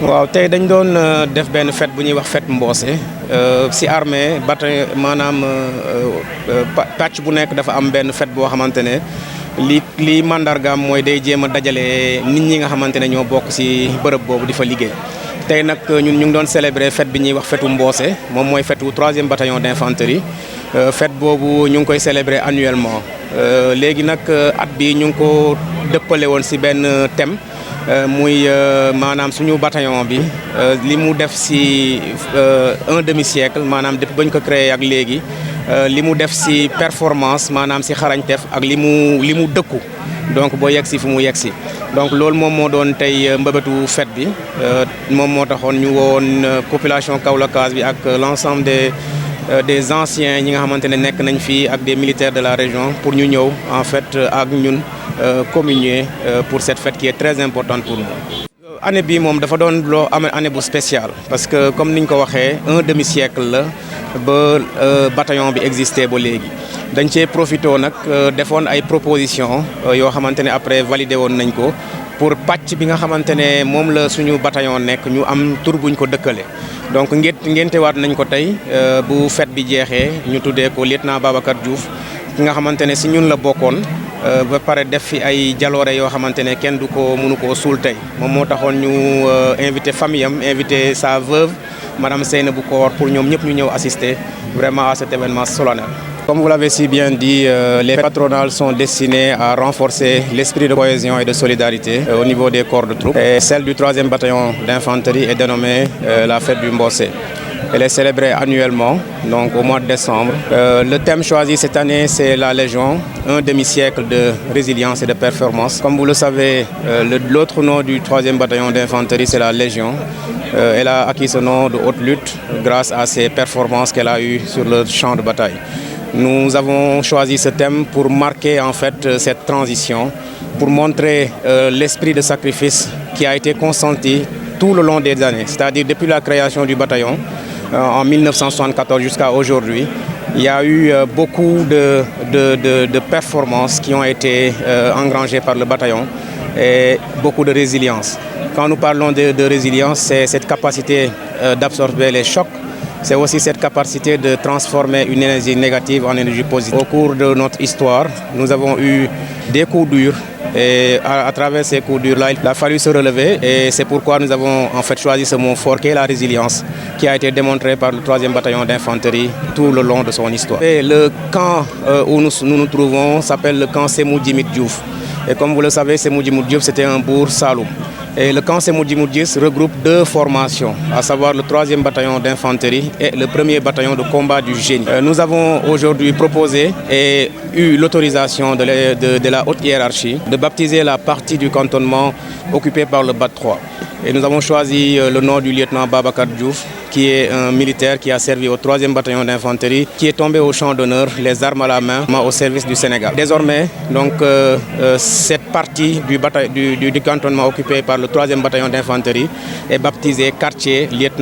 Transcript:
waaw tey dañ doon def benn fête bu ñuy wax fête Mbossé ci armée bataillon maanaam pàcc bu nekk dafa am benn fête boo xamante ne lii mandargaam mooy day jéem a dajale nit ñi nga xamante ne ñoo bokk ci bërëb boobu di fa liggéey. tey nag ñun ñu ngi doon célébrer fête bi ñuy wax fêtu Mbossé moom mooy fêtu 3e bataillon d'infanterie fête boobu ñu ngi koy célébrer annuellement léegi nag at bi ñu ngi ko dëppale woon ci benn thème. muy maanaam suñu bataillon bi li mu def ci un demi-siècle maanaam depuis bañ ko créé ak léegi li mu def ci performance maanaam ci xarañteef ak li mu dëkku donc boo yegg ci fu mu yegg ci donc loolu moom moo doon tey mbëbëtu fête bi moom moo taxoon ñu woon population kaolackoise bi ak l'ensemble des anciens ñi nga xamante ne nekk nañ fii ak des militaires de la région pour ñu ñëw en fait ak ñun communier pour cette fête qui est très importante pour nous. année bi moom dafa doon loo am année bu spéciale parce que comme niñ ko waxee un demi-siècle la ba bataillon bi existé ba léegi dañ cee profité nag defoon ay propositions yoo xamante ne après validé woon nañ ko pour pàcc bi nga xamante ne moom la suñu bataillon nekk ñu am tur buñ ko dëkkale donc ngéntewaat nañ ko tey bu fête bi jeexee ñu tuddee ko lieutenant Babacar Diouf ki nga xamante ne si ñun la bokkoon ba pare def fi ay jaloore yoo xamante ne kenn du ko mënu koo suul tey moom moo taxoon ñu invité famille am invité sa veuve madame Seynabou Koor pour ñoom ñëpp ñu ñëw assister vraiment à cet événement solennel. Comme vous l'avez si bien dit, les fêtes patronales sont destinées à renforcer l'esprit de cohésion et de solidarité au niveau des corps de troupes. Et celle du 3e bataillon d'infanterie est dénommée la fête du Mbossé. Elle est célébrée annuellement, donc au mois de décembre. Le thème choisi cette année, c'est la Légion, un demi-siècle de résilience et de performance. Comme vous le savez, l'autre nom du 3e bataillon d'infanterie, c'est la Légion. Elle a acquis ce nom de haute lutte grâce à ses performances qu'elle a eues sur le champ de bataille. Nous avons choisi ce thème pour marquer en fait cette transition, pour montrer l'esprit de sacrifice qui a été consenti tout le long des années, c'est-à-dire depuis la création du bataillon en 1974 jusqu'à aujourd'hui. Il y a eu beaucoup de performances qui ont été engrangées par le bataillon et beaucoup de résilience. Quand nous parlons de résilience, c'est cette capacité d'absorber les chocs. C'est aussi cette capacité de transformer une énergie négative en énergie positive. Au cours de notre histoire, nous avons eu des coups durs et à travers ces coups durs-là, il a fallu se relever et c'est pourquoi nous avons en fait choisi ce mot fort qui est la résilience qui a été démontré par le 3e bataillon d'infanterie tout le long de son histoire. Et le camp où nous nous trouvons s'appelle le camp Sémou Djimit Diouf. Et comme vous le savez, Sémou Djimit Diouf, c'était un bourg saloum. Et le camp Sémou Djimit Diouf regroupe deux formations, à savoir le 3e bataillon d'infanterie et le 1er bataillon de combat du génie. Nous avons aujourd'hui proposé et eu l'autorisation de la haute hiérarchie de baptiser la partie du cantonnement occupée par le BAT 3. Et nous avons choisi le nom du lieutenant Babacar Diouf, qui est un militaire qui a servi au 3e bataillon d'infanterie, qui est tombé au champ d'honneur, les armes à la main, au service du Sénégal. Désormais, donc, cette partie du cantonnement occupé par le 3e bataillon d'infanterie est baptisée quartier lieutenant